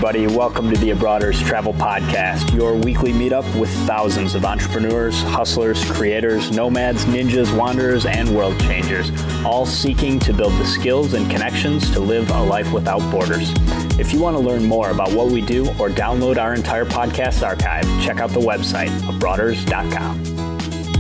everybody. Welcome to the Abroaders Travel Podcast, your weekly meetup with thousands of entrepreneurs, hustlers, creators, nomads, ninjas, wanderers, and world changers, all seeking to build the skills and connections to live a life without borders. If you want to learn more about what we do or download our entire podcast archive, check out the website, abroaders.com.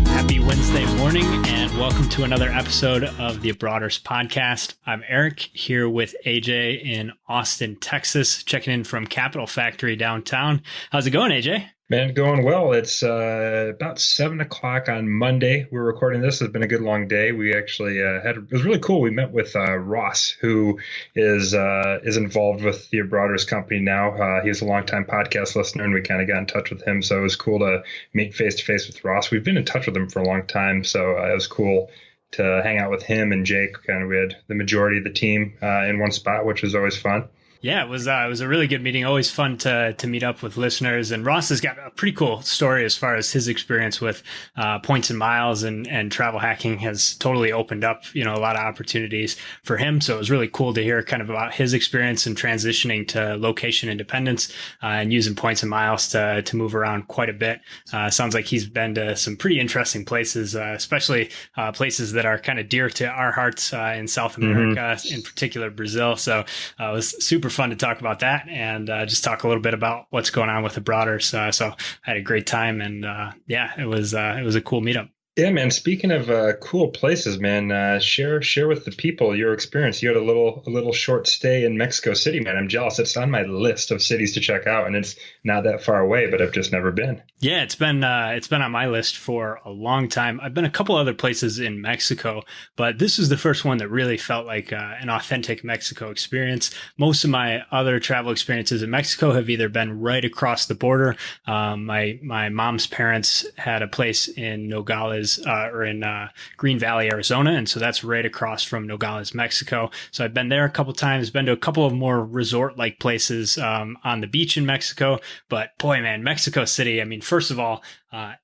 Happy Wednesday morning and welcome to another episode of the Abroaders Podcast. I'm Eric here with AJ in Austin, Texas, checking in from Capital Factory downtown. How's it going, AJ? Man, going well. It's about 7 o'clock on Monday. We're recording this. It's been a good long day. We actually it was really cool. We met with Ross, who is involved with the Abroaders company now. He's a longtime podcast listener, and we kind of got in touch with him. So it was cool to meet face to face with Ross. We've been in touch with him for a long time, so it was cool to hang out with him and Jake. Kind of, we had the majority of the team in one spot, which was always fun. Yeah, it was a really good meeting. Always fun to meet up with listeners. And Ross has got a pretty cool story as far as his experience with points and miles and travel hacking has totally opened up, a lot of opportunities for him. So it was really cool to hear kind of about his experience in transitioning to location independence and using points and miles to move around quite a bit. Sounds like he's been to some pretty interesting places, especially places that are kind of dear to our hearts in South America, in particular Brazil. So it was super fun to talk about that and just talk a little bit about what's going on with the Abroaders. So I had a great time and it was a cool meetup. Yeah, man. Speaking of cool places, man, share with the people your experience. You had a little short stay in Mexico City, man. I'm jealous. It's on my list of cities to check out, and it's not that far away, but I've just never been. Yeah, it's been on my list for a long time. I've been a couple other places in Mexico, but this is the first one that really felt like an authentic Mexico experience. Most of my other travel experiences in Mexico have either been right across the border. My mom's parents had a place in Nogales. Or in Green Valley, Arizona. And so that's right across from Nogales, Mexico. So I've been there a couple times, been to a couple of more resort-like places on the beach in Mexico. But boy, man, Mexico City, I mean, first of all,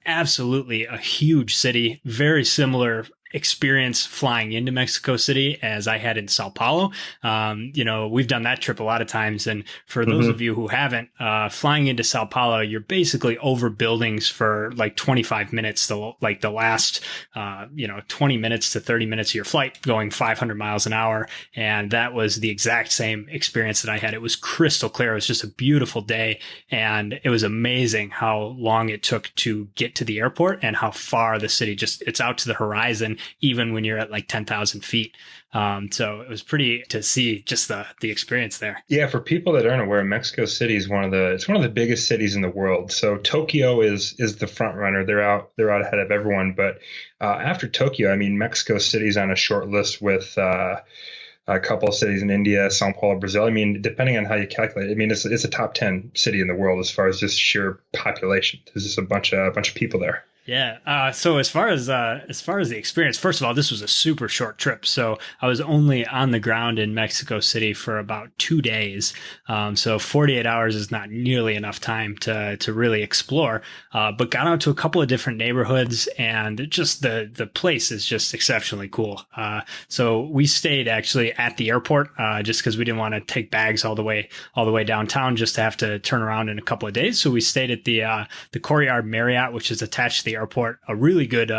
absolutely a huge city, very similar experience flying into Mexico City as I had in Sao Paulo. We've done that trip a lot of times. And for those of you who haven't, flying into Sao Paulo, you're basically over buildings for like 25 minutes, the last 20 minutes to 30 minutes of your flight going 500 miles an hour. And that was the exact same experience that I had. It was crystal clear. It was just a beautiful day. And it was amazing how long it took to get to the airport and how far the city it's out to the horizon, even when you're at like 10,000 feet. So it was pretty to see just the experience there. Yeah, for people that aren't aware, Mexico City is one of the biggest cities in the world. So Tokyo is the front runner. They're out ahead of everyone. But after Tokyo, I mean, Mexico City's on a short list with a couple of cities in India, Sao Paulo, Brazil. I mean, depending on how you calculate, I mean, it's a top 10 city in the world as far as just sheer population. There's just a bunch of people there. Yeah. So as far as the experience, first of all, this was a super short trip. So I was only on the ground in Mexico City for about 2 days. So 48 hours is not nearly enough time to really explore, but got out to a couple of different neighborhoods and just the place is just exceptionally cool. So we stayed actually at the airport, just cause we didn't want to take bags all the way downtown just to have to turn around in a couple of days. So we stayed at the Courtyard Marriott, which is attached to the airport, a really good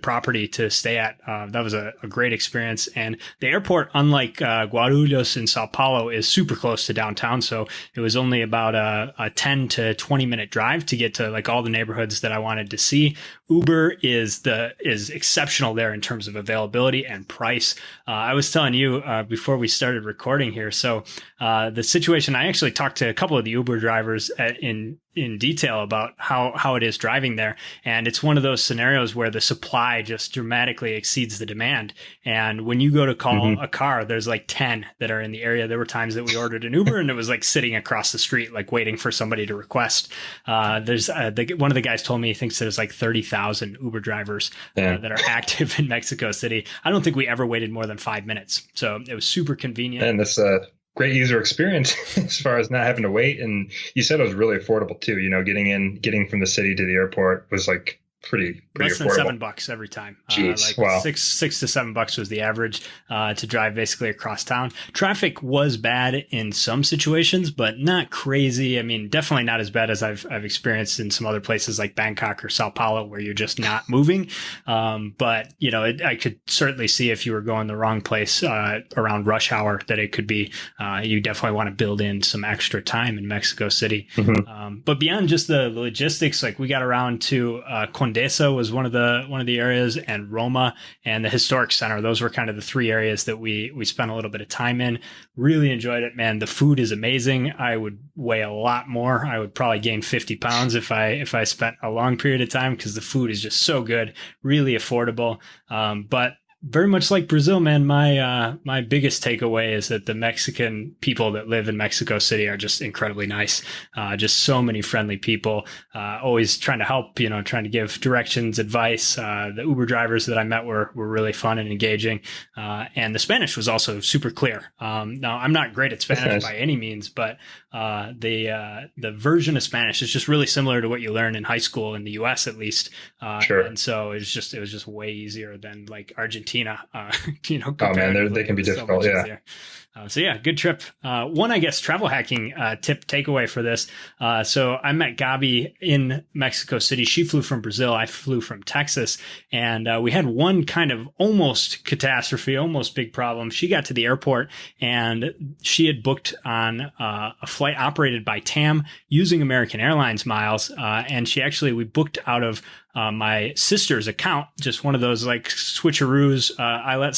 property to stay at. That was a great experience. And the airport, unlike Guarulhos in Sao Paulo, is super close to downtown. So it was only about a 10 to 20 minute drive to get to like all the neighborhoods that I wanted to see. Uber is exceptional there in terms of availability and price. I was telling you before we started recording here. So the situation, I actually talked to a couple of the Uber drivers in detail about how it is driving there. And it's one of those scenarios where the supply just dramatically exceeds the demand. And when you go to call a car, there's like 10 that are in the area. There were times that we ordered an Uber and it was like sitting across the street, like waiting for somebody to request. There's one of the guys told me he thinks there's like 30,000 Uber drivers that are active in Mexico City. I don't think we ever waited more than 5 minutes. So it was super convenient. And this great user experience as far as not having to wait. And you said it was really affordable too. Getting from the city to the airport was like pretty less than affordable. $7 every time. Jeez, Like wow. six to $7 was the average to drive basically across town. Traffic was bad in some situations, but not crazy. I mean, definitely not as bad as I've experienced in some other places like Bangkok or Sao Paulo, where you're just not moving. But you know, I could certainly see if you were going the wrong place around rush hour that it could be. You definitely want to build in some extra time in Mexico City. But beyond just the logistics, like we got around to Condesa was one of the areas, and Roma and the Historic Center. Those were kind of the three areas that we spent a little bit of time in. Really enjoyed it, man. The food is amazing. I would weigh a lot more. I would probably gain 50 pounds if I spent a long period of time, because the food is just so good, really affordable. But very much like Brazil, man, my biggest takeaway is that the Mexican people that live in Mexico City are just incredibly nice. Just so many friendly people, always trying to help, you know, trying to give directions, advice. The Uber drivers that I met were really fun and engaging. And the Spanish was also super clear. Now, I'm not great at Spanish by any means, but the version of Spanish is just really similar to what you learn in high school in the US, at least. Sure. And so it was just way easier than like Argentina. You know, oh man, they can be difficult. Yeah. So yeah, good trip. One, I guess, travel hacking tip takeaway for this. So I met Gabi in Mexico City. She flew from Brazil. I flew from Texas. And we had one kind of almost catastrophe, almost big problem. She got to the airport and she had booked on a flight operated by TAM using American Airlines miles. And we booked out of my sister's account, just one of those like switcheroos. I let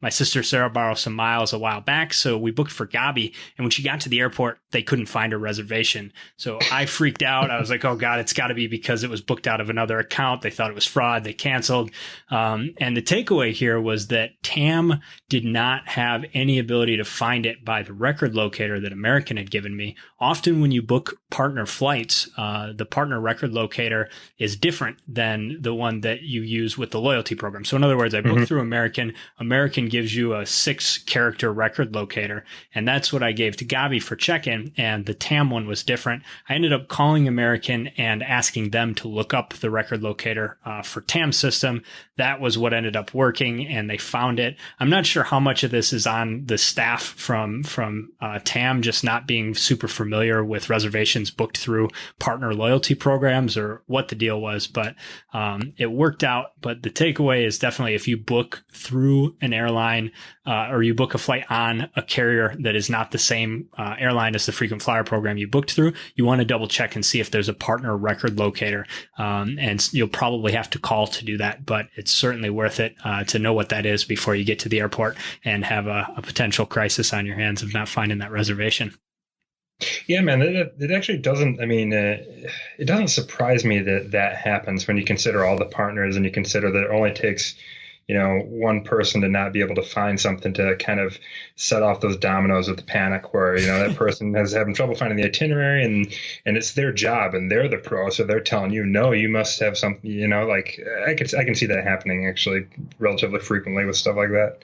my sister Sarah borrow some miles a while back. So we booked for Gabi. And when she got to the airport, they couldn't find her reservation. So I freaked out. I was like, oh God, it's gotta be because it was booked out of another account. They thought it was fraud. They canceled. And the takeaway here was that TAM did not have any ability to find it by the record locator that American had given me. Often when you book partner flights, the partner record locator is different than the one that you use with the loyalty program. So in other words, I booked through American. American gives you a 6-character record locator. And that's what I gave to Gabi for check-in. And the TAM one was different. I ended up calling American and asking them to look up the record locator for TAM system. That was what ended up working, and they found it. I'm not sure how much of this is on the staff from TAM just not being super familiar with reservations booked through partner loyalty programs, or what the deal was, but it worked out. But the takeaway is definitely, if you book through an airline or you book a flight on a carrier that is not the same airline as the frequent flyer program you booked through, you want to double check and see if there's a partner record locator. And you'll probably have to call to do that, but it's certainly worth it to know what that is before you get to the airport and have a potential crisis on your hands of not finding that reservation. Yeah, man, it actually doesn't. I mean, it doesn't surprise me that happens when you consider all the partners and you consider that it only takes, you know, one person to not be able to find something to kind of set off those dominoes of the panic, where, you know, that person is having trouble finding the itinerary, and it's their job and they're the pro, so they're telling you, no, you must have something. You know, like I can see that happening actually relatively frequently with stuff like that.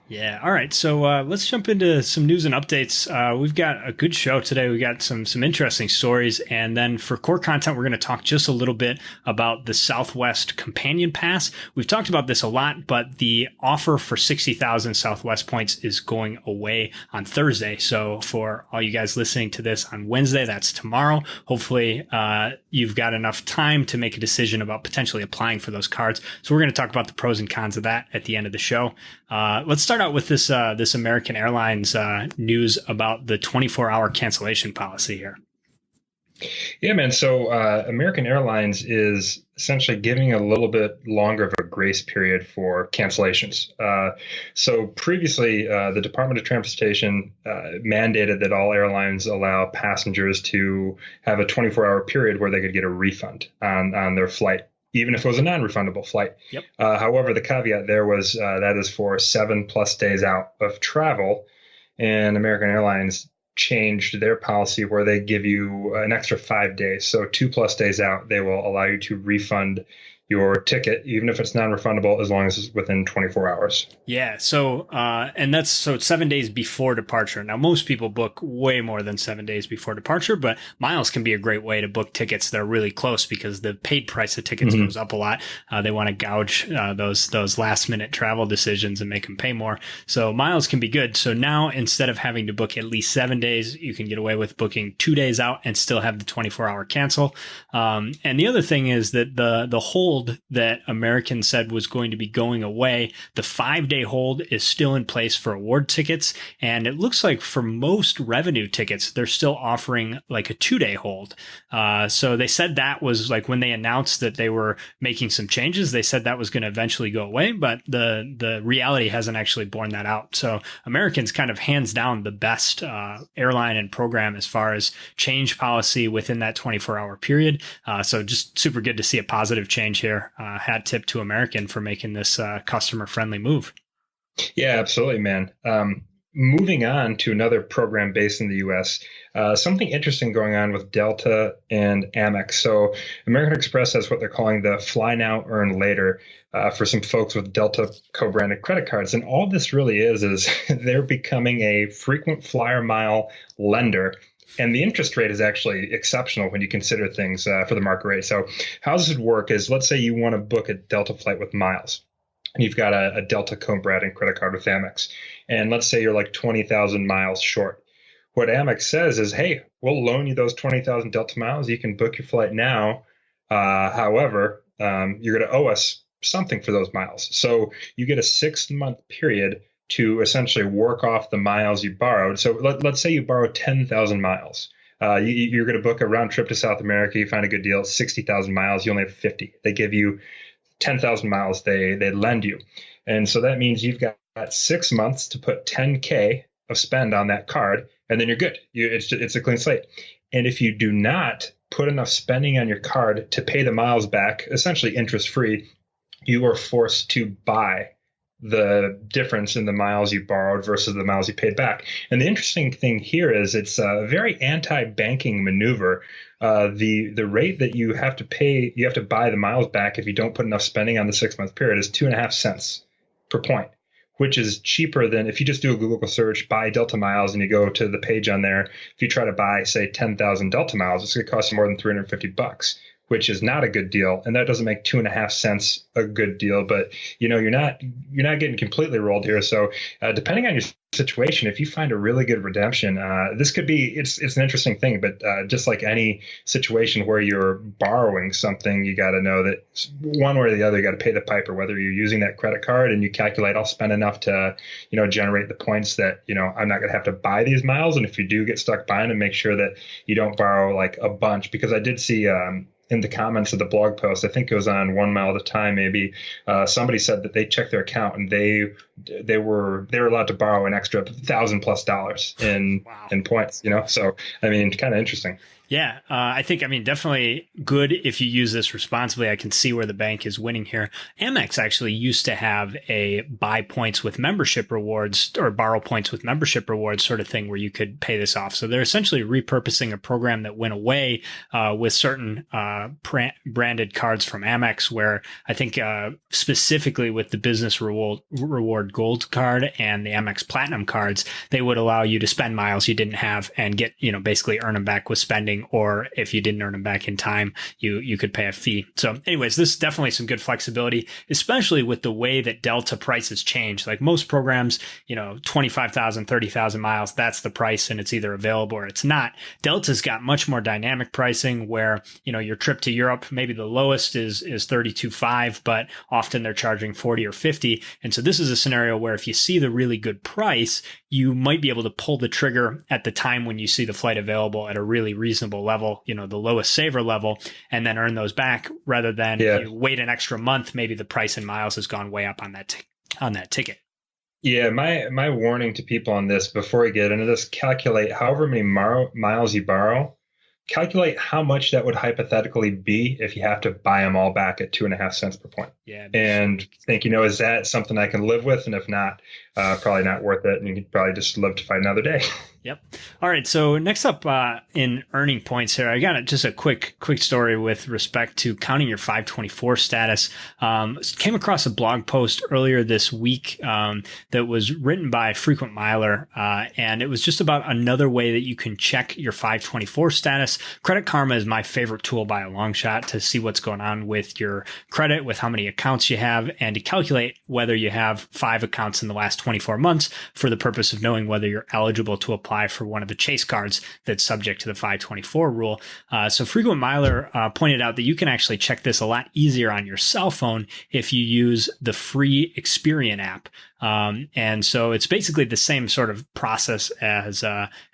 Yeah. All right. So let's jump into some news and updates. We've got a good show today. We got some interesting stories. And then for core content, we're going to talk just a little bit about the Southwest Companion Pass. We've talked about this a lot, but the offer for 60,000 Southwest points is going away on Thursday. So for all you guys listening to this on Wednesday, that's tomorrow. Hopefully you've got enough time to make a decision about potentially applying for those cards. So we're going to talk about the pros and cons of that at the end of the show. Let's start out with this American Airlines news about the 24-hour cancellation policy here. Yeah, man. So American Airlines is essentially giving a little bit longer of a grace period for cancellations. So previously, the Department of Transportation mandated that all airlines allow passengers to have a 24-hour period where they could get a refund on their flight, even if it was a non-refundable flight. Yep. However, the caveat there was that is for 7+ days out of travel, and American Airlines changed their policy where they give you an extra 5 days. So 2+ days out, they will allow you to refund your ticket, even if it's non-refundable, as long as it's within 24 hours. Yeah. So, it's 7 days before departure. Now, most people book way more than 7 days before departure, but miles can be a great way to book tickets that are really close because the paid price of tickets goes up a lot. They want to gouge those last minute travel decisions and make them pay more. So miles can be good. So now instead of having to book at least 7 days, you can get away with booking 2 days out and still have the 24-hour cancel. And the other thing is that the hold that American said was going to be going away, the 5-day hold is still in place for award tickets. And it looks like for most revenue tickets, they're still offering like a 2-day hold. So they said that was like when they announced that they were making some changes, they said that was going to eventually go away, but the reality hasn't actually borne that out. So American's kind of hands down the best airline and program as far as change policy within that 24-hour period. So just super good to see a positive change here. Hat tip to American for making this customer-friendly move. Yeah, absolutely, man. Moving on to another program based in the U.S., something interesting going on with Delta and Amex. So American Express has what they're calling the Fly Now, Earn Later for some folks with Delta co-branded credit cards. And all this really is they're becoming a frequent flyer mile lender. And the interest rate is actually exceptional when you consider things for the market rate. So how this would work is, let's say you want to book a Delta flight with miles. And you've got a Delta co-branded credit card with Amex. And let's say you're like 20,000 miles short. What Amex says is, hey, we'll loan you those 20,000 Delta miles. You can book your flight now. However, you're going to owe us something for those miles. So you get a 6-month period to essentially work off the miles you borrowed. So let's say you borrow 10,000 miles. You're going to book a round trip to South America. You find a good deal. It's 60,000 miles. You only have 50. They give you 10,000 miles. They lend you. And so that means you've got 6 months to put 10K of spend on that card, and then you're good. It's a clean slate. And if you do not put enough spending on your card to pay the miles back, essentially interest free, you are forced to buy the difference in the miles you borrowed versus the miles you paid back. And the interesting thing here is it's a very anti-banking maneuver. The rate that you have to pay, you have to buy the miles back if you don't put enough spending on the 6-month period is 2.5 cents per point, which is cheaper than if you just do a Google search, buy Delta miles, and you go to the page on there. If you try to buy, say, 10,000 Delta miles, it's going to cost you more than $350, which is not a good deal. And that doesn't make 2.5 cents a good deal. But, you're not getting completely rolled here. So depending on your situation, if you find a really good redemption, this could be, it's an interesting thing. But just like any situation where you're borrowing something, you got to know that one way or the other, you got to pay the piper, whether you're using that credit card and you calculate, I'll spend enough to, generate the points that, I'm not going to have to buy these miles. And if you do get stuck buying them, make sure that you don't borrow like a bunch, because I did see, in the comments of the blog post, I think it was on 1 Mile at a Time, maybe somebody said that they checked their account and they were allowed to borrow an extra $1,000+ in points. So I mean, kind of interesting. Yeah, I think, definitely good if you use this responsibly. I can see where the bank is winning here. Amex actually used to have a buy points with membership rewards or borrow points with membership rewards sort of thing where you could pay this off. So they're essentially repurposing a program that went away with certain branded cards from Amex, where I think specifically with the business reward gold card and the Amex platinum cards, they would allow you to spend miles you didn't have and get, basically earn them back with spending. Or if you didn't earn them back in time, you could pay a fee. So anyways, this is definitely some good flexibility, especially with the way that Delta prices change. Like most programs, 25,000, 30,000 miles, that's the price and it's either available or it's not. Delta's got much more dynamic pricing where, your trip to Europe, maybe the lowest is 32.5, but often they're charging 40 or 50. And so this is a scenario where if you see the really good price, you might be able to pull the trigger at the time when you see the flight available at a really reasonable level, the lowest saver level, and then earn those back rather than if you wait an extra month, maybe the price in miles has gone way up on that ticket. Yeah, my warning to people on this before we get into this, calculate however many miles you borrow, calculate how much that would hypothetically be if you have to buy them all back at 2.5 cents per point. Yeah. and think, is that something I can live with? And if not, probably not worth it. And you could probably just live to fight another day. Yep. All right. So next up in earning points here, I got just a quick story with respect to counting your 524 status. Came across a blog post earlier this week that was written by a frequent miler, and it was just about another way that you can check your 524 status. Credit Karma is my favorite tool by a long shot to see what's going on with your credit, with how many accounts you have, and to calculate whether you have 5 accounts in the last 24 months for the purpose of knowing whether you're eligible to apply for one of the Chase cards that's subject to the 524 rule. So Frequent Miler pointed out that you can actually check this a lot easier on your cell phone if you use the free Experian app. And so it's basically the same sort of process as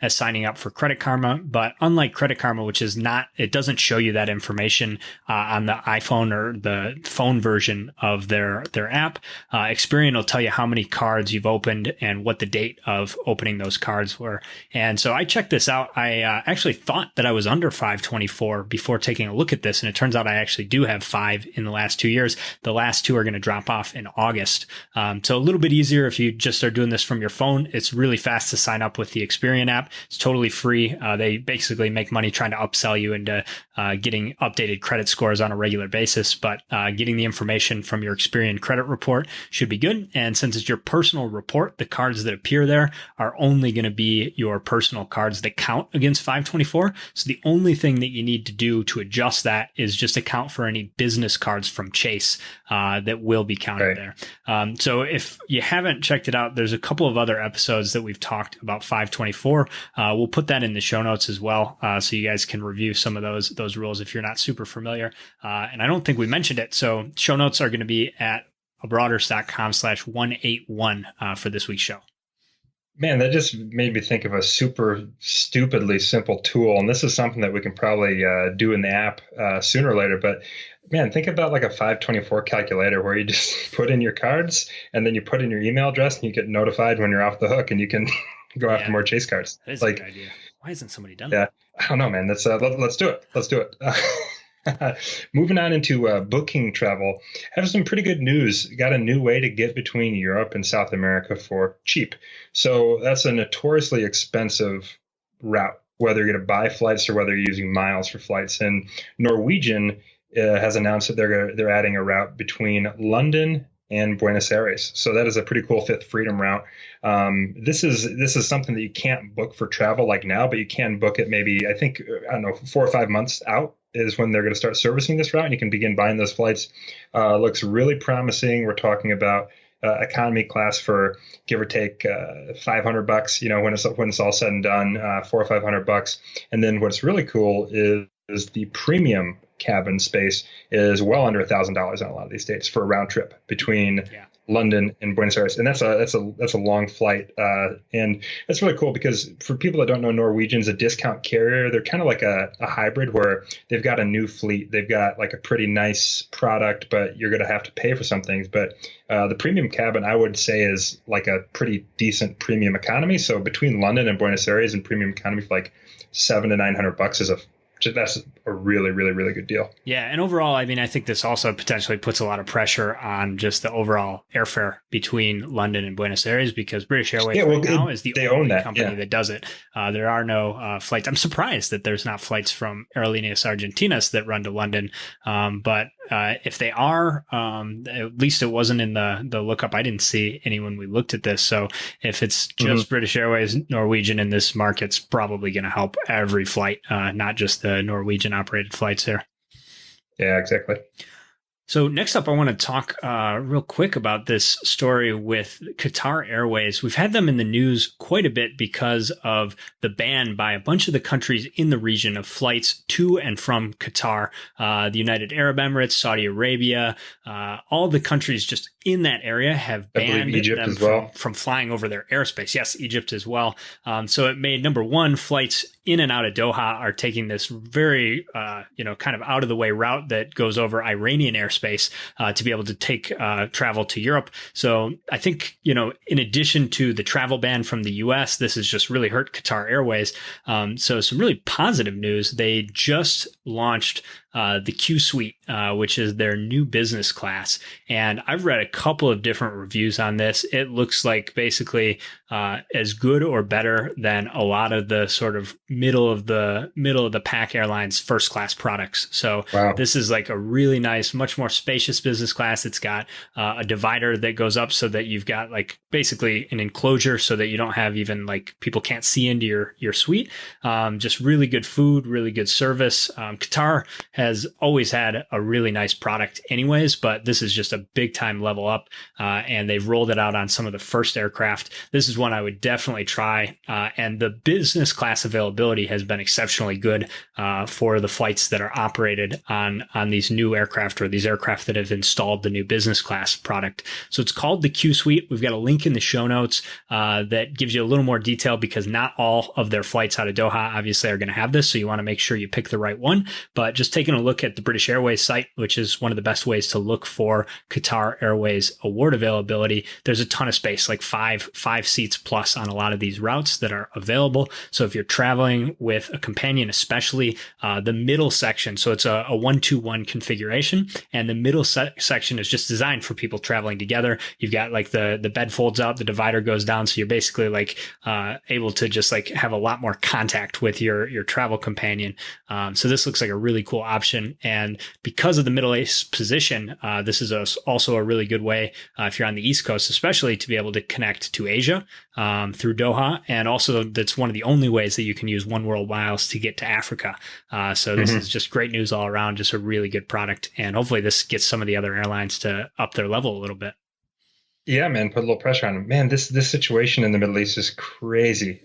signing up for Credit Karma, but unlike Credit Karma, which is not, it doesn't show you that information on the iPhone or the phone version of their app. Experian will tell you how many cards you've opened and what the date of opening those cards were. And so I checked this out. I actually thought that I was under 524 before taking a look at this, and it turns out I actually do have 5 in the last 2 years. The last 2 are going to drop off in August. So a little bit easier if you just are doing this from your phone. It's really fast to sign up with the Experian app. It's totally free. They basically make money trying to upsell you into getting updated credit scores on a regular basis, but getting the information from your Experian credit report should be good. And since it's your personal report, the cards that appear there are only going to be your personal cards that count against 524. So the only thing that you need to do to adjust that is just account for any business cards from Chase that will be counted there. So if you haven't checked it out, there's a couple of other episodes that we've talked about 524. We'll put that in the show notes as well, so you guys can review some of those rules if you're not super familiar. And I don't think we mentioned it. So show notes are going to be at abroaders.com/181 for this week's show. Man, that just made me think of a super stupidly simple tool. And this is something that we can probably do in the app sooner or later. But man, think about like a 524 calculator where you just put in your cards and then you put in your email address and you get notified when you're off the hook and you can go after more Chase cards. That is a good idea. Why hasn't somebody done that? I don't know, man. Let's do it. Let's do it. Moving on into booking travel, I have some pretty good news. Got a new way to get between Europe and South America for cheap. So that's a notoriously expensive route, whether you're going to buy flights or whether you're using miles for flights. And Norwegian has announced that they're adding a route between London and Buenos Aires. So that is a pretty cool Fifth Freedom route. This is something that you can't book for travel like now, but you can book it maybe, I think, 4 or 5 months out is when they're going to start servicing this route, and you can begin buying those flights. Looks really promising. We're talking about economy class for give or take $500, when it's all said and done, $400 or $500. And then what's really cool is the premium cabin space is well under $1,000 on a lot of these dates for a round trip between London and Buenos Aires. And that's a long flight. And that's really cool because for people that don't know, Norwegian's a discount carrier. They're kind of like a hybrid where they've got a new fleet. They've got like a pretty nice product, but you're going to have to pay for some things. But the premium cabin, I would say, is like a pretty decent premium economy. So between London and Buenos Aires and premium economy for like $700 to $900 that's a really, really, really good deal. Yeah. And overall, I mean, I think this also potentially puts a lot of pressure on just the overall airfare between London and Buenos Aires because British Airways now is the only company that does it. There are no flights. I'm surprised that there's not flights from Aerolíneas Argentinas that run to London. But if they are, at least it wasn't in the lookup. I didn't see any when we looked at this. So if it's just British Airways, Norwegian in this market's probably going to help every flight, not just the Norwegian operated flights there. Yeah, exactly. So next up, I want to talk real quick about this story with Qatar Airways. We've had them in the news quite a bit because of the ban by a bunch of the countries in the region of flights to and from Qatar, the United Arab Emirates, Saudi Arabia, all the countries just in that area have banned them from flying over their airspace. Yes, Egypt as well. So it made, number one, flights in and out of Doha are taking this very, kind of out of the way route that goes over Iranian airspace to be able to take travel to Europe. So I think, in addition to the travel ban from the US, this has just really hurt Qatar Airways. So some really positive news. They just launched the Q Suite which is their new business class. And I've read a couple of different reviews on this. It looks like basically as good or better than a lot of the sort of middle of the pack airlines first class products. So Wow. this is like a really nice, much more spacious business class. It's got a divider that goes up so that you've got like basically an enclosure so that you don't have even like people can't see into your suite. Just really good food, really good service. Qatar has always had a really nice product anyways, but this is just a big time level up. And they've rolled it out on some of the first aircraft. This is one I would definitely try. And the business class availability has been exceptionally good for the flights that are operated on these new aircraft or these aircraft that have installed the new business class product. So it's called the Q Suite. We've got a link in the show notes that gives you a little more detail because not all of their flights out of Doha obviously are going to have this. So you want to make sure you pick the right one. But just taking a look at the British Airways site, which is one of the best ways to look for Qatar Airways award availability, there's a ton of space, like five seats plus on a lot of these routes that are available. So if you're traveling with a companion, especially the middle section, so it's a 1-2-1 configuration, and the middle section is just designed for people traveling together. You've got like the bed folds out, the divider goes down, so you're basically like able to just like have a lot more contact with your travel companion. So this looks like a really cool option, and because of the middle ace position, this is also a really good way if you're on the East Coast, especially to be able to connect to Asia through Doha, and also that's one of the only ways that you can use One World miles to get to Africa. So this is just great news all around, just a really good product, and hopefully this gets some of the other airlines to up their level a little bit. Yeah, man, put a little pressure on them. Man, this situation in the Middle East is crazy.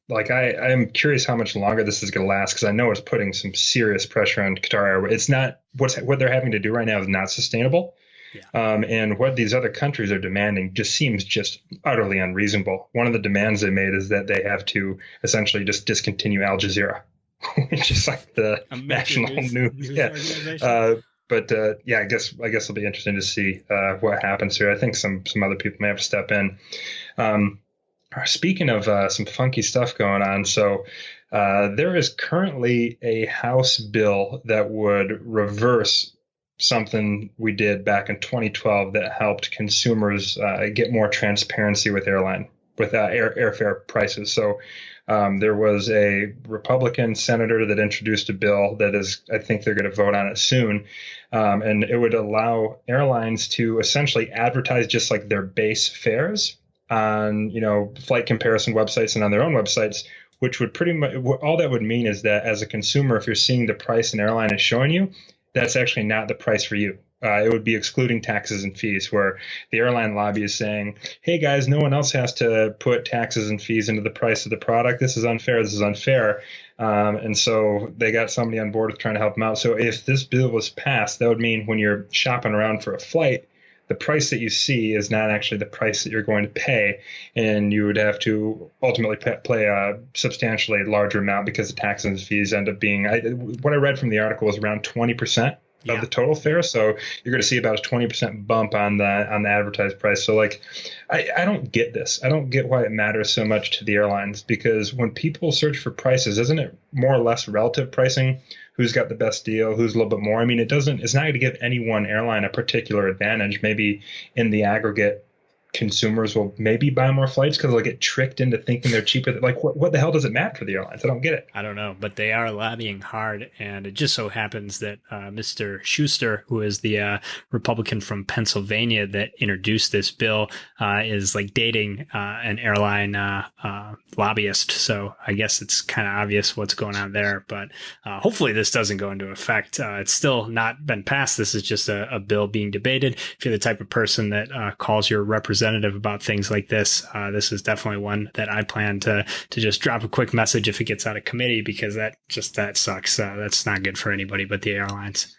Like I'm curious how much longer this is going to last because I know it's putting some serious pressure on Qatar Airways. It's not what they're having to do right now is not sustainable. Yeah. And what these other countries are demanding just seems just utterly unreasonable. One of the demands they made is that they have to essentially just discontinue Al Jazeera, which is like the national news. Yeah. But I guess it'll be interesting to see what happens here. I think some other people may have to step in. Speaking of some funky stuff going on, so there is currently a House bill that would reverse something we did back in 2012 that helped consumers get more transparency with airfare prices. So there was a Republican senator that introduced a bill that is, I think they're going to vote on it soon. And it would allow airlines to essentially advertise just like their base fares on, flight comparison websites and on their own websites, which would pretty much, all that would mean is that as a consumer, if you're seeing the price an airline is showing you, that's actually not the price for you. It would be excluding taxes and fees, where the airline lobby is saying, hey, guys, no one else has to put taxes and fees into the price of the product. This is unfair. This is unfair. And so they got somebody on board with trying to help them out. So if this bill was passed, that would mean when you're shopping around for a flight, the price that you see is not actually the price that you're going to pay. And you would have to ultimately pay a substantially larger amount because the taxes and fees end up being, what I read from the article was around 20% of the total fare. So you're going to see about a 20% bump on the advertised price. So like, I don't get this. I don't get why it matters so much to the airlines, because when people search for prices, isn't it more or less relative pricing? Who's got the best deal? Who's a little bit more? I mean, it's not going to give any one airline a particular advantage. Maybe in the aggregate, consumers will maybe buy more flights because they'll get tricked into thinking they're cheaper. Like, what the hell does it matter for the airlines? I don't get it. I don't know, but they are lobbying hard. And it just so happens that Mr. Schuster, who is the Republican from Pennsylvania that introduced this bill, is like dating an airline lobbyist. So I guess it's kind of obvious what's going on there. But hopefully this doesn't go into effect. It's still not been passed. This is just a bill being debated. If you're the type of person that calls your representative about things like this, this is definitely one that I plan to just drop a quick message if it gets out of committee, because that sucks. That's not good for anybody but the airlines.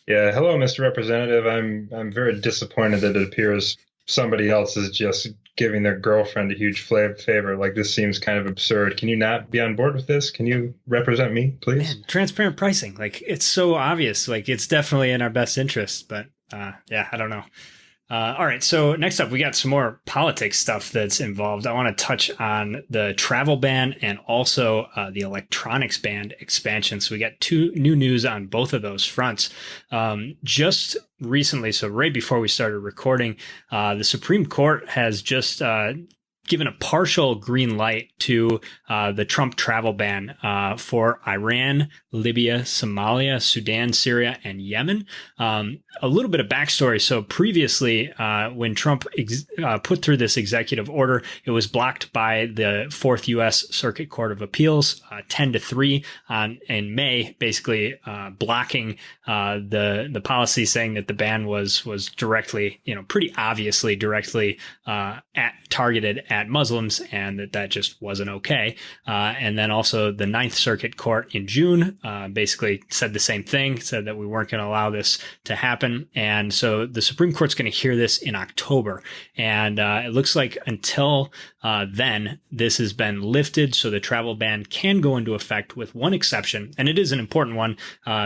Yeah. Hello, Mr. Representative. I'm very disappointed that it appears somebody else is just giving their girlfriend a huge favor. Like, this seems kind of absurd. Can you not be on board with this? Can you represent me, please? Man, transparent pricing. Like, it's so obvious. Like, it's definitely in our best interest, but I don't know. All right. So next up, we got some more politics stuff that's involved. I want to touch on the travel ban and also the electronics ban expansion. So we got two new news on both of those fronts. Just recently, so right before we started recording, the Supreme Court has just given a partial green light to the Trump travel ban for Iran, Libya, Somalia, Sudan, Syria, and Yemen. A little bit of backstory. So previously, when Trump put through this executive order, it was blocked by the Fourth U.S. Circuit Court of Appeals, 10-3 in May, basically blocking the policy, saying that the ban was directly, pretty obviously directly targeted at Muslims, and that just wasn't okay. And then also the Ninth Circuit Court in June basically said the same thing, said that we weren't going to allow this to happen. And so the Supreme Court's going to hear this in October. And it looks like until then, this has been lifted. So the travel ban can go into effect with one exception. And it is an important one.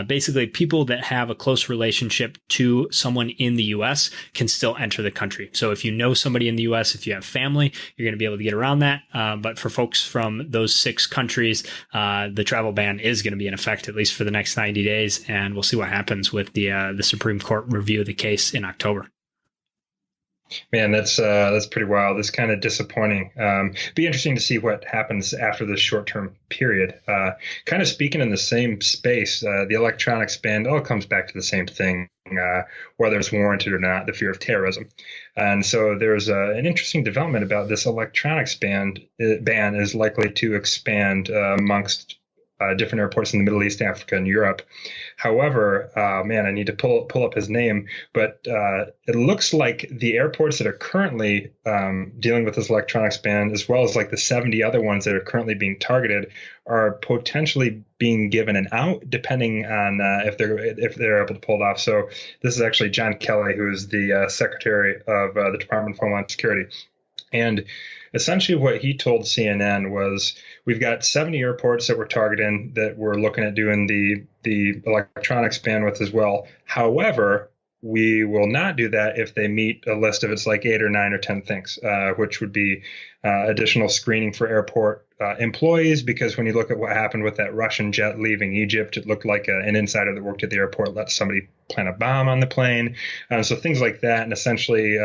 Basically, people that have a close relationship to someone in the U.S. can still enter the country. So if you know somebody in the U.S., if you have family, you're going to be able to get around that. But for folks from those 6 countries, the travel ban is going to be in effect at least for the next 90 days. And we'll see what happens with the Supreme Court review of the case in October. Man, that's pretty wild. It's kind of disappointing. Be interesting to see what happens after this short-term period. Kind of speaking in the same space, the electronics ban all comes back to the same thing, whether it's warranted or not, the fear of terrorism. And so there's an interesting development about this electronics ban is likely to expand amongst different airports in the Middle East, Africa, and Europe. However, man, I need to pull up his name, but it looks like the airports that are currently dealing with this electronics ban, as well as like the 70 other ones that are currently being targeted, are potentially being given an out, depending on if they're able to pull it off. So this is actually John Kelly, who is the Secretary of the Department of Homeland Security. And essentially what he told CNN was, we've got 70 airports that we're targeting that we're looking at doing the electronics ban with as well. However, we will not do that if they meet a list of, it's like 8 or 9 or 10 things, which would be additional screening for airport employees, because when you look at what happened with that Russian jet leaving Egypt, it looked like an insider that worked at the airport let somebody plant a bomb on the plane. So things like that. And essentially,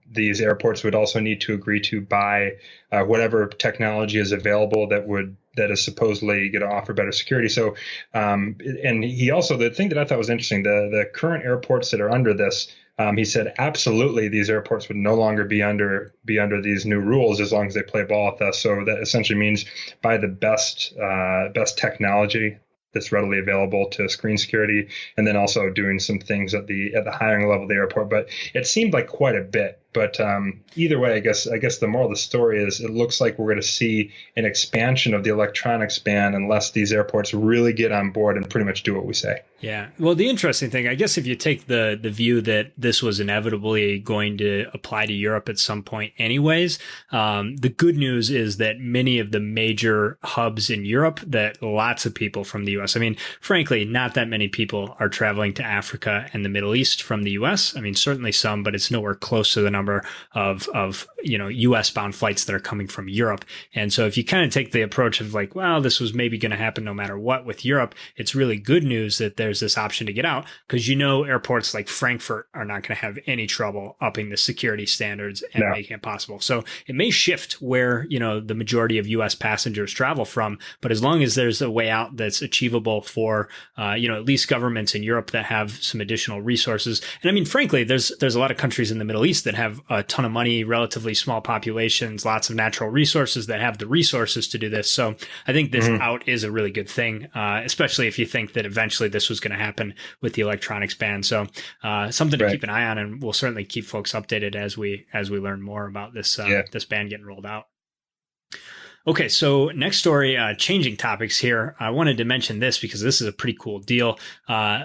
these airports would also need to agree to buy whatever technology is available that is supposedly going to offer better security. So, and he also, the thing that I thought was interesting, the current airports that are under this, he said, absolutely, these airports would no longer be under these new rules as long as they play ball with us. So that essentially means buy the best technology that's readily available to screen security, and then also doing some things at the hiring level of the airport. But it seemed like quite a bit. But either way, I guess the moral of the story is, it looks like we're going to see an expansion of the electronics ban unless these airports really get on board and pretty much do what we say. Yeah. Well, the interesting thing, I guess, if you take the view that this was inevitably going to apply to Europe at some point anyways, the good news is that many of the major hubs in Europe, that lots of people from the U.S., I mean, frankly, not that many people are traveling to Africa and the Middle East from the U.S. I mean, certainly some, but it's nowhere close to the number of U.S. bound flights that are coming from Europe. And so if you kind of take the approach of like, well, this was maybe going to happen no matter what with Europe, it's really good news that there's this option to get out, because airports like Frankfurt are not going to have any trouble upping the security standards and making it possible. So it may shift where, the majority of U.S. passengers travel from, but as long as there's a way out that's achievable for, at least governments in Europe that have some additional resources. And I mean, frankly, there's a lot of countries in the Middle East that have a ton of money, relatively small populations, lots of natural resources that have the resources to do this. So I think this out is a really good thing, especially if you think that eventually this was going to happen with the electronics ban. So something to keep an eye on, and we'll certainly keep folks updated as we learn more about this this ban getting rolled out. Okay, so next story, changing topics here. I wanted to mention this because this is a pretty cool deal.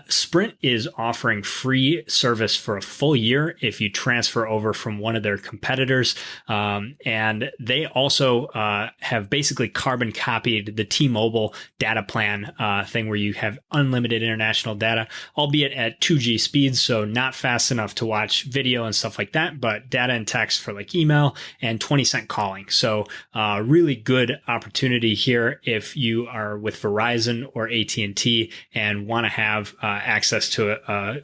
Sprint is offering free service for a full year if you transfer over from one of their competitors. And they also have basically carbon copied the T-Mobile data plan thing where you have unlimited international data, albeit at 2G speeds, so not fast enough to watch video and stuff like that, but data and text for like email and 20-cent calling. So really good opportunity here if you are with Verizon or AT&T and want to have access to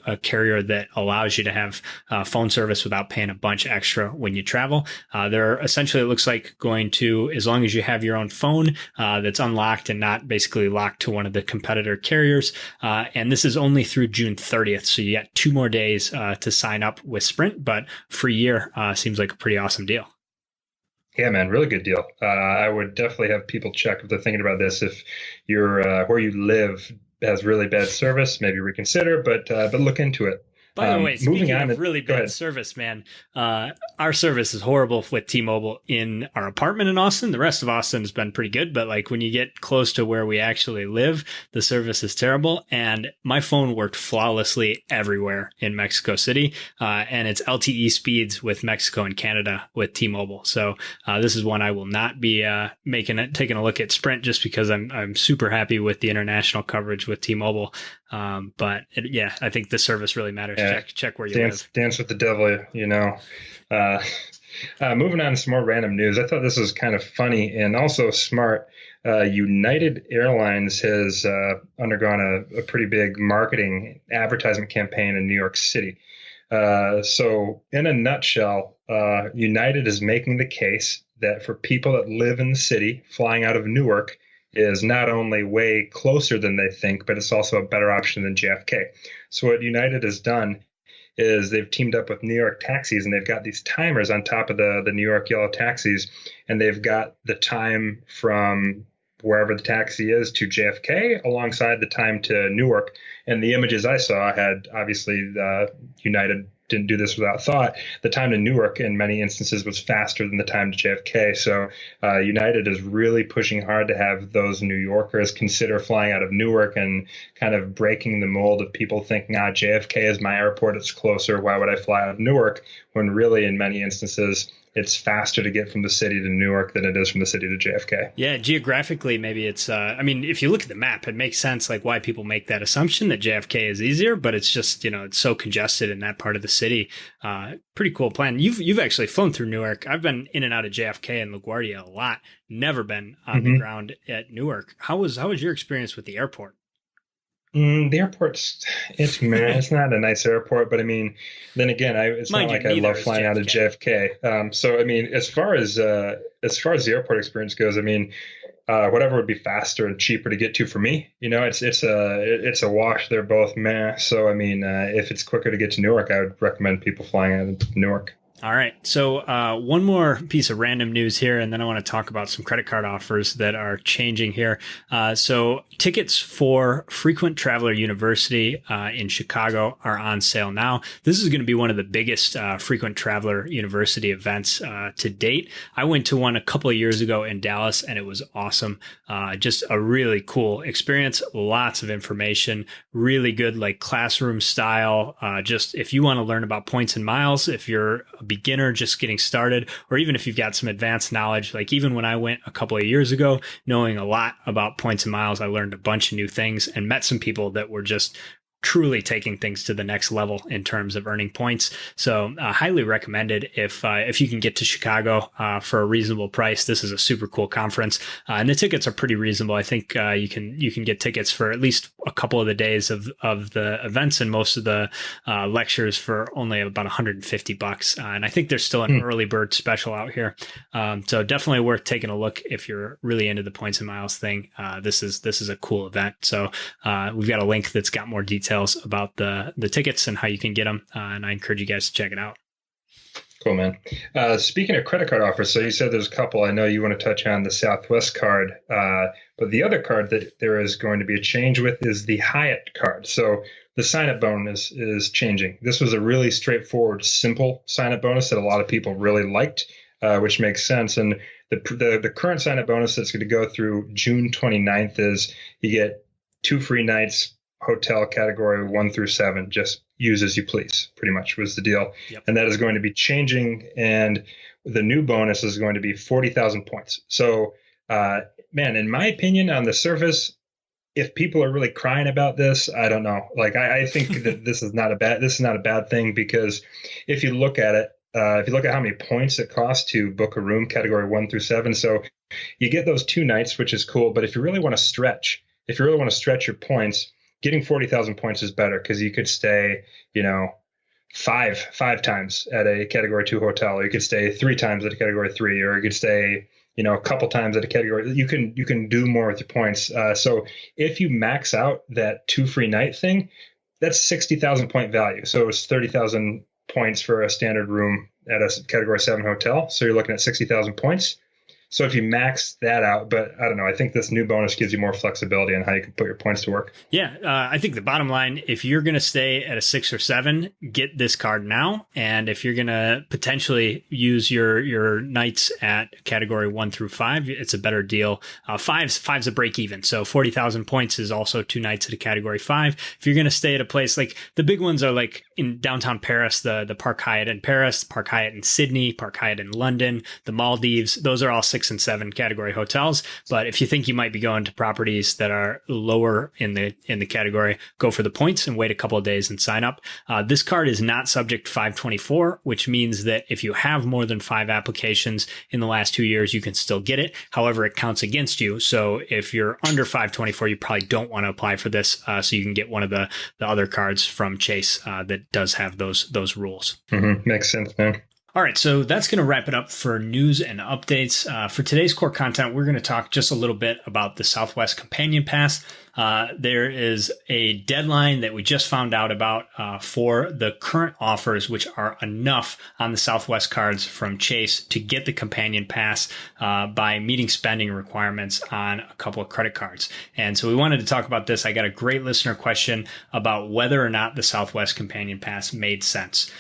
a carrier that allows you to have phone service without paying a bunch extra when you travel. They're essentially, it looks like, going to, as long as you have your own phone that's unlocked and not basically locked to one of the competitor carriers. And this is only through June 30th. So you got 2 more days to sign up with Sprint, but free year seems like a pretty awesome deal. Yeah, man, really good deal. I would definitely have people check if they're thinking about this. If you're where you live has really bad service, maybe reconsider, but look into it. By the way, speaking of really bad service, man, our service is horrible with T-Mobile in our apartment in Austin. The rest of Austin has been pretty good, but like when you get close to where we actually live, the service is terrible. And my phone worked flawlessly everywhere in Mexico City, and it's LTE speeds with Mexico and Canada with T-Mobile. So this is one I will not be taking a look at Sprint just because I'm super happy with the international coverage with T-Mobile. But yeah, I think the service really matters. Yeah. Check where you live. Dance with the devil, you know. Moving on to some more random news. I thought this was kind of funny and also smart. United Airlines has undergone a pretty big marketing advertisement campaign in New York City. So in a nutshell, United is making the case that for people that live in the city, flying out of Newark is not only way closer than they think, but it's also a better option than JFK. So what United has done is they've teamed up with New York taxis, and they've got these timers on top of the New York yellow taxis, and they've got the time from wherever the taxi is to JFK alongside the time to Newark. And the images I saw had, obviously, United didn't do this without thought. The time to Newark in many instances was faster than the time to JFK. So United is really pushing hard to have those New Yorkers consider flying out of Newark and kind of breaking the mold of people thinking, JFK is my airport, it's closer, why would I fly out of Newark? When really in many instances, it's faster to get from the city to Newark than it is from the city to JFK. Yeah, geographically, maybe it's, if you look at the map, it makes sense like why people make that assumption that JFK is easier, but it's just, it's so congested in that part of the city. Pretty cool plan. You've actually flown through Newark. I've been in and out of JFK and LaGuardia a lot. Never been on the ground at Newark. How was your experience with the airport? The airport's, it's not a nice airport, but I mean, then again, it's not like I love flying out of JFK. So I mean, as far as the airport experience goes, I mean, whatever would be faster and cheaper to get to for me, it's a wash. They're both meh. So I mean, if it's quicker to get to Newark, I would recommend people flying out of Newark. All right. So one more piece of random news here, and then I want to talk about some credit card offers that are changing here. So tickets for Frequent Traveler University in Chicago are on sale now. This is going to be one of the biggest Frequent Traveler University events to date. I went to one a couple of years ago in Dallas, and it was awesome. Just a really cool experience. Lots of information, really good, like classroom style. Just if you want to learn about points and miles, if you're a beginner just getting started, or even if you've got some advanced knowledge, like even when I went a couple of years ago, knowing a lot about points and miles, I learned a bunch of new things and met some people that were just truly taking things to the next level in terms of earning points. So highly recommended if you can get to Chicago for a reasonable price. This is a super cool conference, and the tickets are pretty reasonable. I think you can get tickets for at least a couple of the days of the events and most of the lectures for only about $150. And I think there's still an early bird special out here. So definitely worth taking a look if you're really into the points and miles thing. This is a cool event. So we've got a link that's got more details about the tickets and how you can get them. And I encourage you guys to check it out. Cool, man. Speaking of credit card offers, so you said there's a couple. I know you want to touch on the Southwest card, but the other card that there is going to be a change with is the Hyatt card. So the sign-up bonus is changing. This was a really straightforward, simple sign-up bonus that a lot of people really liked. which makes sense. And the current sign-up bonus that's going to go through June 29th is you get 2 free nights, hotel category 1 through 7, just use as you please, pretty much was the deal. Yep. And that is going to be changing. And the new bonus is going to be 40,000 points. So, man, in my opinion, on the surface, if people are really crying about this, I don't know. Like, I think that this is not a bad thing, because if you look at it, if you look at how many points it costs to book a room category 1 through 7, so you get those 2 nights, which is cool. But if you really want to stretch your points, getting 40,000 points is better, because you could stay, five times at a category 2 hotel, or you could stay 3 times at a category 3, or you could stay, a couple times at a category. You can do more with your points. So if you max out that 2 free night thing, that's 60,000 point value. So it's 30,000 points for a standard room at a category 7 hotel. So you're looking at 60,000 points. So if you max that out, but I don't know, I think this new bonus gives you more flexibility on how you can put your points to work. Yeah, I think the bottom line, if you're going to stay at a 6 or 7, get this card now. And if you're going to potentially use your nights at category 1 through 5, it's a better deal. Five's a break even. So 40,000 points is also 2 nights at a category 5. If you're going to stay at a place like the big ones are like in downtown Paris, the Park Hyatt in Paris, Park Hyatt in Sydney, Park Hyatt in London, the Maldives, those are all 6 and 7 category hotels. But if you think you might be going to properties that are lower in the category, go for the points and wait a couple of days and sign up. This card is not subject to 524, which means that if you have more than 5 applications in the last 2 years, you can still get it. However, it counts against you. So if you're under 524, you probably don't want to apply for this. So you can get one of the other cards from Chase that does have those rules. Mm-hmm. Makes sense, man. All right, so that's going to wrap it up for news and updates. For today's core content, we're going to talk just a little bit about the Southwest Companion Pass. There is a deadline that we just found out about for the current offers, which are enough on the Southwest cards from Chase to get the Companion Pass by meeting spending requirements on a couple of credit cards. And so we wanted to talk about this. I got a great listener question about whether or not the Southwest Companion Pass made sense.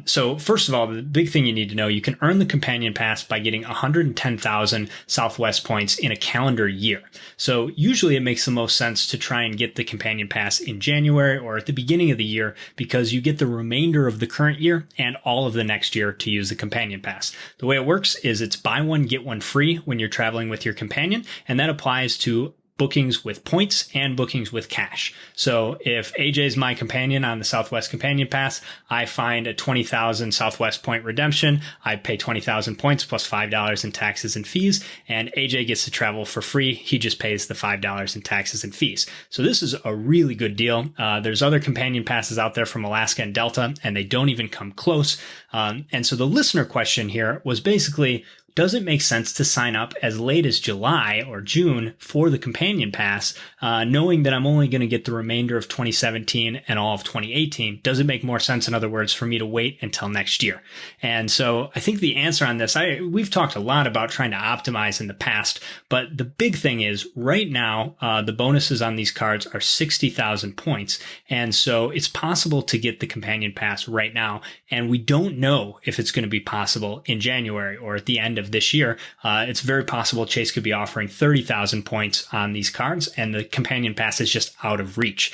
So first of all, the big thing you need to know, you can earn the Companion Pass by getting 110,000 Southwest points in a calendar year. So usually it makes the most sense to try and get the Companion Pass in January or at the beginning of the year, because you get the remainder of the current year and all of the next year to use the Companion Pass. The way it works is it's buy one, get one free when you're traveling with your companion, and that applies to bookings with points and bookings with cash. So if AJ is my companion on the Southwest Companion Pass, I find a 20,000 Southwest point redemption. I pay 20,000 points plus $5 in taxes and fees, and AJ gets to travel for free. He just pays the $5 in taxes and fees. So this is a really good deal. There's other companion passes out there from Alaska and Delta, and they don't even come close. And so the listener question here was basically, does it make sense to sign up as late as July or June for the Companion Pass, knowing that I'm only going to get the remainder of 2017 and all of 2018? Does it make more sense, in other words, for me to wait until next year? And so I think the answer on this, we've talked a lot about trying to optimize in the past, but the big thing is right now, the bonuses on these cards are 60,000 points. And so it's possible to get the Companion Pass right now. And we don't know if it's going to be possible in January or at the end of this year. It's very possible Chase could be offering 30,000 points on these cards, and the Companion Pass is just out of reach.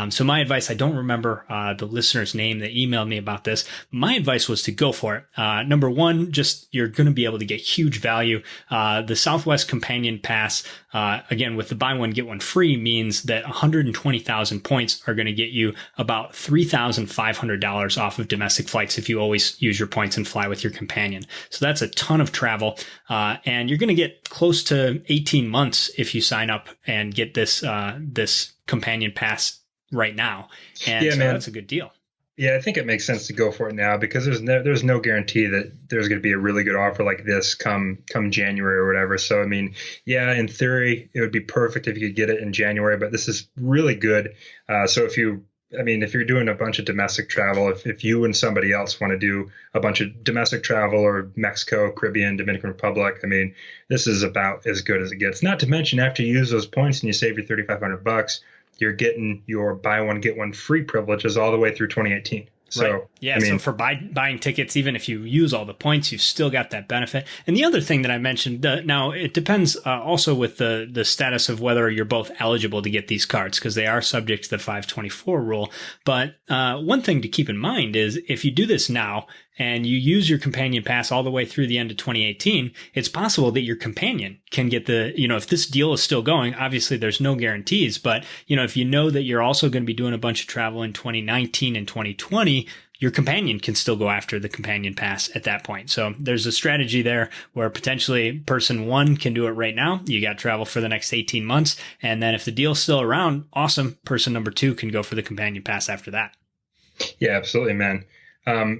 So my advice, I don't remember the listener's name that emailed me about this. My advice was to go for it. Number one, just you're going to be able to get huge value. The Southwest Companion Pass, again, with the buy one, get one free, means that 120,000 points are going to get you about $3,500 off of domestic flights if you always use your points and fly with your companion. So that's a ton of travel. And you're going to get close to 18 months if you sign up and get this Companion Pass right now. And yeah, so man, that's a good deal. Yeah, I think it makes sense to go for it now, because there's no guarantee that there's going to be a really good offer like this come January or whatever. So I mean, yeah, in theory it would be perfect if you could get it in January, but this is really good. So if you're doing a bunch of domestic travel, if you and somebody else want to do a bunch of domestic travel, or Mexico, Caribbean, Dominican Republic, I mean, this is about as good as it gets. Not to mention, after you use those points and you save your $3,500, you're getting your buy one, get one free privileges all the way through 2018. So, right. Yeah. So for buying tickets, even if you use all the points, you've still got that benefit. And the other thing that I mentioned, now it depends also with the status of whether you're both eligible to get these cards, because they are subject to the 524 rule. But one thing to keep in mind is if you do this now and you use your companion pass all the way through the end of 2018, it's possible that your companion can get if this deal is still going, obviously there's no guarantees, but if you know that you're also going to be doing a bunch of travel in 2019 and 2020, your companion can still go after the companion pass at that point. So there's a strategy there where potentially person one can do it right now. You got travel for the next 18 months. And then if the deal's still around, awesome. Person number two can go for the companion pass after that. Yeah, absolutely, man.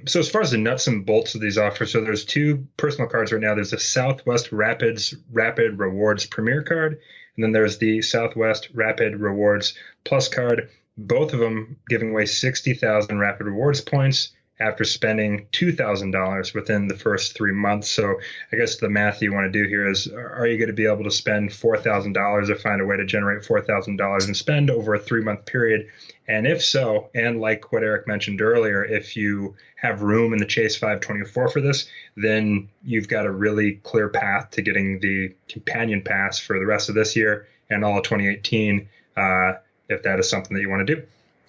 So as far as the nuts and bolts of these offers, so there's two personal cards right now. There's the Southwest Rapids Rapid Rewards Premier card, and then there's the Southwest Rapid Rewards Plus card. Both of them giving away 60,000 Rapid Rewards points after spending $2,000 within the first 3 months. So I guess the math you want to do here is, are you going to be able to spend $4,000 or find a way to generate $4,000 and spend over a 3-month period? And if so, and like what Erik mentioned earlier, if you have room in the Chase 524 for this, then you've got a really clear path to getting the companion pass for the rest of this year and all of 2018, if that is something that you want to do.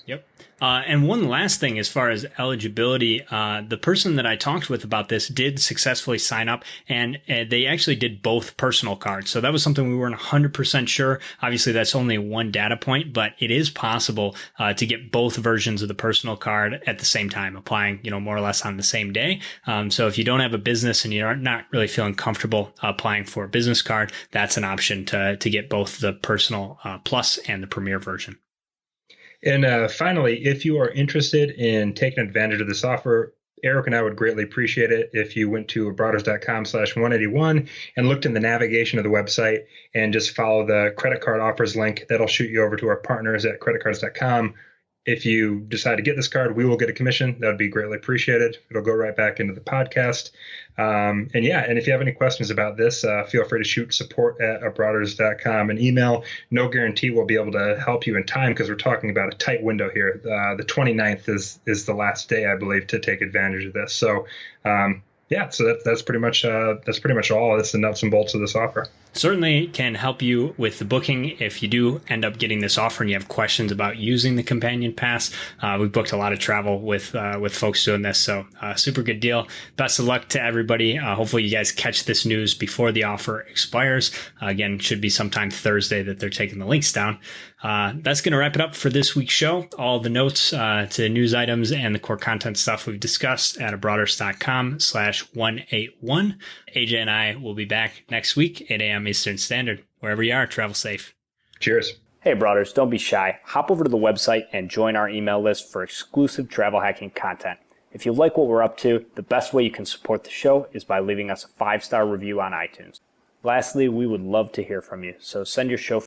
Yep. And one last thing, as far as eligibility, the person that I talked with about this did successfully sign up, and they actually did both personal cards. So that was something we weren't 100% sure. Obviously, that's only one data point, but it is possible to get both versions of the personal card at the same time, applying, more or less on the same day. So if you don't have a business and you're not really feeling comfortable applying for a business card, that's an option to get both the personal plus and the premier version. And finally, if you are interested in taking advantage of this offer, Erik and I would greatly appreciate it if you went to abroaders.com/181 and looked in the navigation of the website and just follow the credit card offers link. That'll shoot you over to our partners at creditcards.com. If you decide to get this card, we will get a commission. That would be greatly appreciated. It'll go right back into the podcast. And if you have any questions about this, feel free to shoot support@abroaders.com an email. No guarantee we'll be able to help you in time because we're talking about a tight window here. The 29th is the last day, I believe, to take advantage of this. So, so that's pretty much all. That's the nuts and bolts of this offer. Certainly can help you with the booking if you do end up getting this offer and you have questions about using the companion pass. We've booked a lot of travel with folks doing this, so super good deal. Best of luck to everybody. Hopefully you guys catch this news before the offer expires. Again, should be sometime Thursday that they're taking the links down. That's going to wrap it up for this week's show. All the notes to news items and the core content stuff we've discussed at abroaders.com/181. AJ and I will be back next week, 8 a.m. Eastern Standard. Wherever you are, travel safe. Cheers. Hey, Broaders, don't be shy. Hop over to the website and join our email list for exclusive travel hacking content. If you like what we're up to, the best way you can support the show is by leaving us a 5-star review on iTunes. Lastly, we would love to hear from you, so send your show